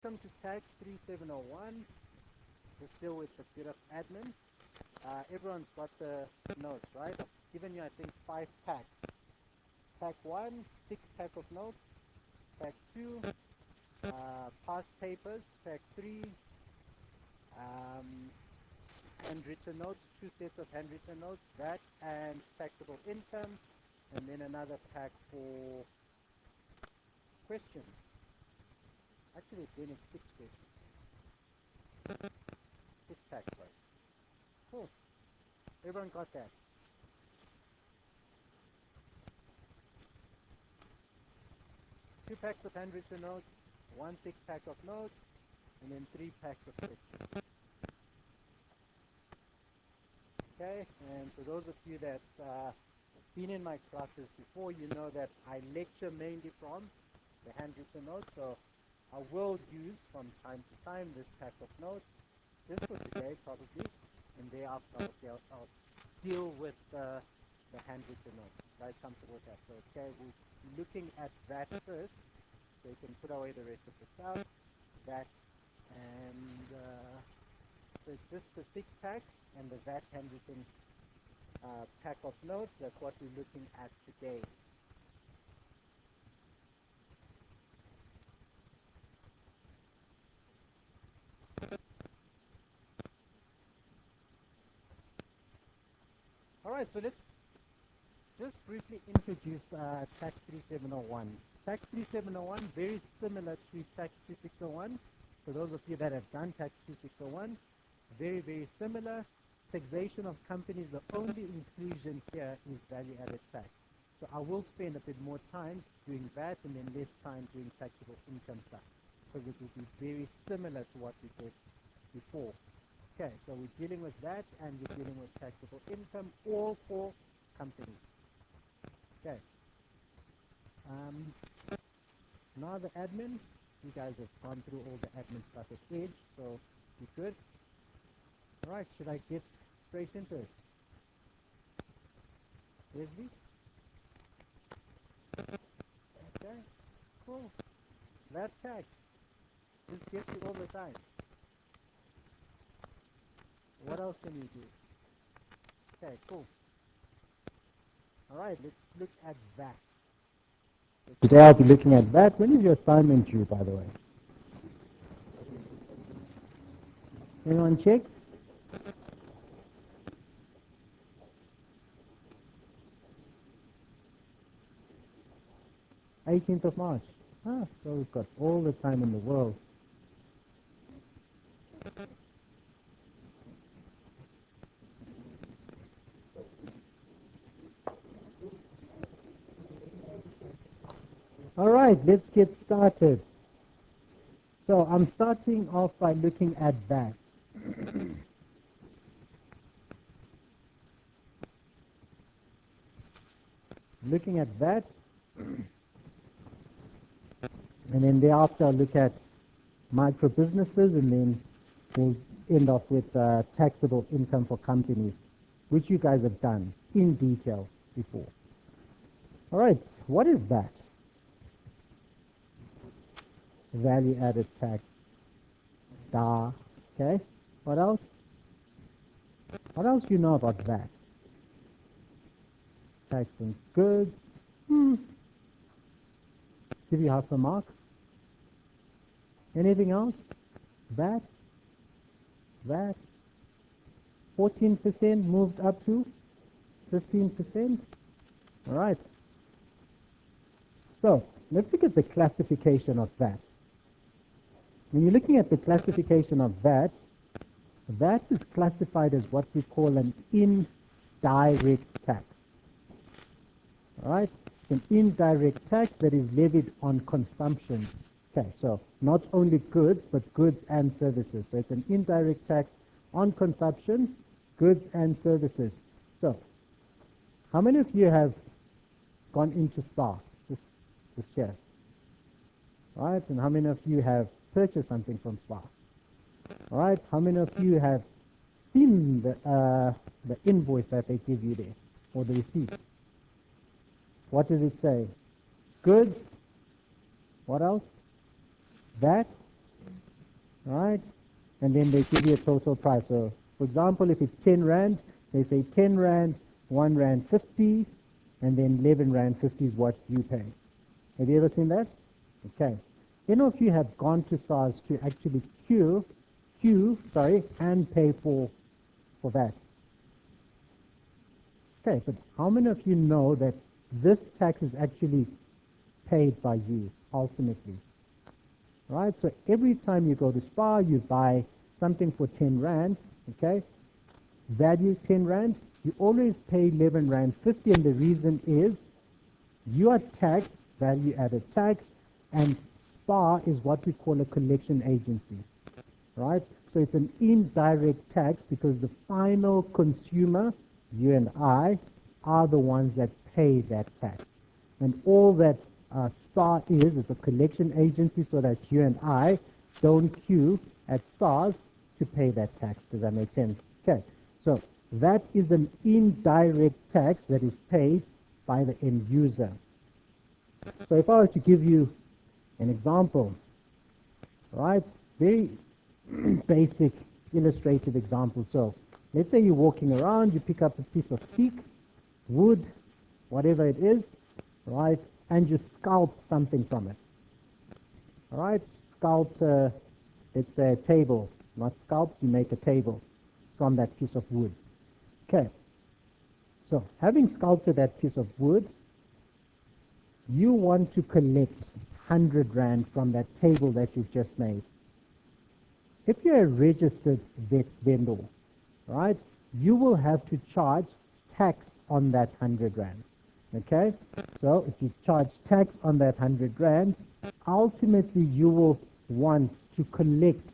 Welcome to Tax 3701. Just still with a bit of admin. Everyone's got the notes, right? I've given you, I think, 5 packs. Pack 1, 6 pack of notes. Pack 2, past papers. Pack 3, handwritten notes, 2 sets of handwritten notes, VAT and taxable income, and then another pack for questions. Actually, then it's 6 questions. 6 packs, right? Cool. Everyone got that? Two packs of handwritten notes, 1 6-pack of notes, and then 3 packs of questions. Okay, and for those of you that been in my classes before, you know that I lecture mainly from the handwritten notes, so I will use from time to time this pack of notes, just for today probably, and thereafter I'll deal with the handwritten notes. Guys, comfortable with that? So okay, we're looking at that first, so you can put away the rest of the stuff. That and so it's just the 6-pack and the VAT handwritten pack of notes. That's what we're looking at today. All right, so let's just briefly introduce Tax 3701. Tax 3701, very similar to Tax 2601. For those of you that have done Tax 2601, very, very similar. Taxation of companies, the only inclusion here is value-added tax. So I will spend a bit more time doing that and then less time doing taxable income stuff, because it will be very similar to what we did before. Okay, so we're dealing with that, and we're dealing with taxable income, all for companies. Okay. Now the admin, you guys have gone through all the admin stuff at Edge, so you're good. All right, should I get straight into it? Leslie? Okay, cool. That tax. This gets you all the time. What else can you do? Okay, cool. All right, let's look at VAT. Today I'll be looking at VAT. When is your assignment due, by the way? Anyone check? 18th of March. Ah, so we've got all the time in the world. All right, let's get started. So I'm starting off by looking at VAT. Looking at VAT, and then thereafter I'll look at micro businesses, and then we'll end off with taxable income for companies, which you guys have done in detail before. All right, what is VAT? Value added tax. Da. Okay, what else? What else do you know about VAT? Tax on goods. Give you half a mark. Anything else? VAT? VAT? 14% moved up to 15%. All right. So let's look at the classification of VAT. When you're looking at the classification of VAT, VAT is classified as what we call an indirect tax. All right? An indirect tax that is levied on consumption. Okay, so not only goods, but goods and services. So it's an indirect tax on consumption, goods and services. So, how many of you have gone into SPA this year? All right, and how many of you have purchased something from SPA? All right, how many of you have seen the invoice that they give you there, or the receipt? What does it say? Goods. What else? VAT right? And then they give you a total price. So, for example, if it's 10 Rand, they say 10 Rand, 1 Rand 50, and then 11 Rand 50 is what you pay. Have you ever seen that? Okay. You know, if you have gone to SARS to actually queue, and pay for that. Okay, but how many of you know that this tax is actually paid by you ultimately? Right? So every time you go to Spar, you buy something for 10 Rand, okay? Value 10 Rand, you always pay 11 Rand 50, and the reason is you are taxed, value added tax, and Spar is what we call a collection agency, right? So it's an indirect tax because the final consumer, you and I, are the ones that pay that tax. And all that SPAR is a collection agency so that you and I don't queue at SARS to pay that tax. Does that make sense? Okay, so that is an indirect tax that is paid by the end user. So if I were to give you an example, right, very basic illustrative example. So let's say you're walking around, you pick up a piece of teak, wood, whatever it is, right, and you sculpt something from it. All right, sculpt, let's say a table, not sculpt, you make a table from that piece of wood. Okay, so having sculpted that piece of wood, you want to collect 100 Rand from that table that you've just made. If you're a registered VAT vendor, right, you will have to charge tax on that 100 Rand. Okay, so if you charge tax on that 100 Rand, ultimately you will want to collect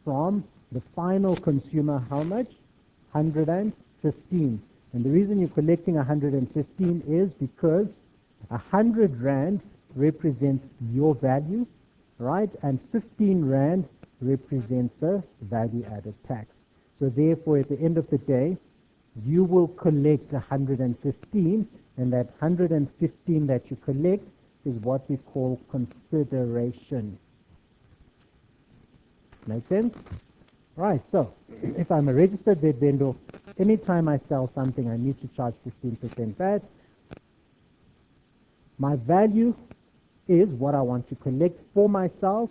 from the final consumer how much? 115. And the reason you're collecting 115 is because 100 Rand represents your value, right? And 15 Rand represents the value added tax. So therefore, at the end of the day, you will collect 115, and that 115 that you collect is what we call consideration. Make sense? Right, so if I'm a registered VAT vendor, anytime I sell something, I need to charge 15% VAT. My value is what I want to collect for myself,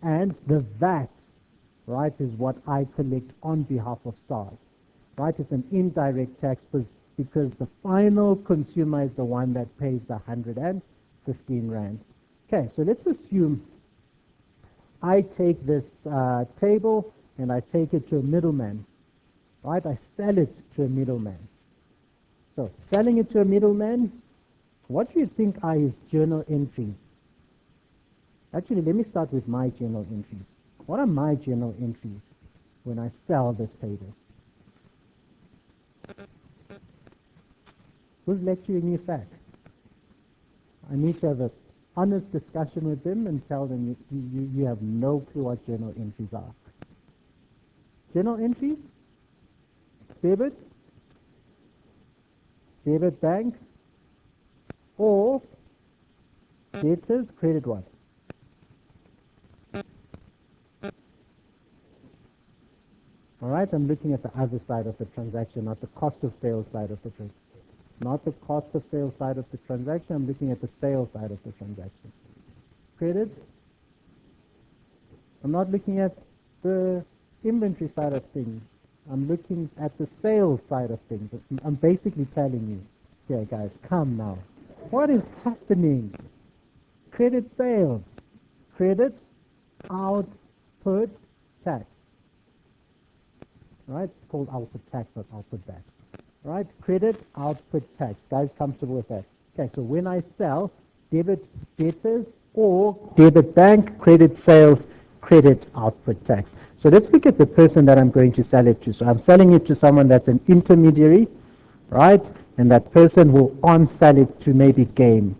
and the VAT, right, is what I collect on behalf of SARS. Right, it's an indirect tax because the final consumer is the one that pays the 115 Rand. Okay, so let's assume I take this table and I take it to a middleman. Right, I sell it to a middleman. So selling it to a middleman, what do you think are his journal entries? Actually, let me start with my journal entries. What are my journal entries when I sell this table? Who's lecturing me back? I need to have an honest discussion with them and tell them you have no clue what journal entries are. Journal entries? Debit bank, or debtors, credit what? All right, I'm looking at the other side of the transaction, not the cost of sales side of the transaction. Not the cost of sales side of the transaction, I'm looking at the sales side of the transaction. Credit, I'm not looking at the inventory side of things. I'm looking at the sales side of things. I'm basically telling you, okay guys, come now. What is happening? Credit sales. Credit output tax. Right? It's called output tax, not output VAT. Right? Credit output tax. Guys, comfortable with that? Okay, so when I sell debit debtors or debit bank, credit sales, credit output tax. So let's look at the person that I'm going to sell it to. So I'm selling it to someone that's an intermediary, right? And that person will on-sell it to maybe game.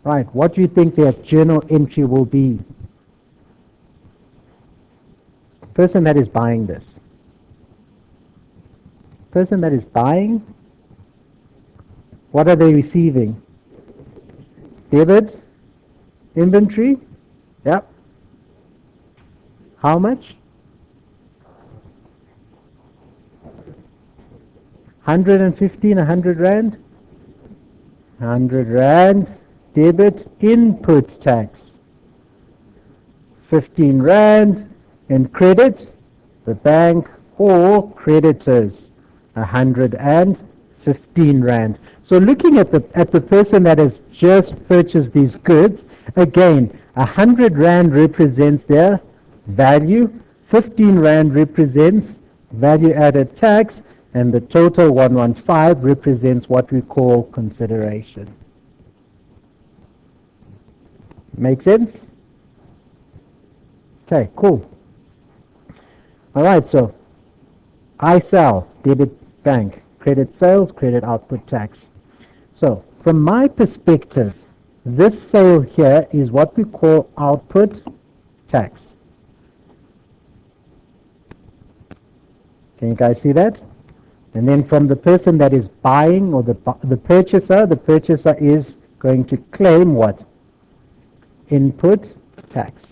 Right, what do you think their journal entry will be? Person that is buying this. Person that is buying, what are they receiving? Debit Inventory? Yep. How much? 115, 100 Rand? 100 Rand. Debit input tax. 15 Rand. And credit, the bank or creditors, 115 Rand. So looking at the person that has just purchased these goods, again, 100 Rand represents their value, 15 Rand represents value added tax, and the total 115 represents what we call consideration. Make sense? Okay, cool. All right, so I sell, debit bank, credit sales, credit output tax. So from my perspective, this sale here is what we call output tax. Can you guys see that? And then from the person that is buying, or the purchaser is going to claim what? Input tax.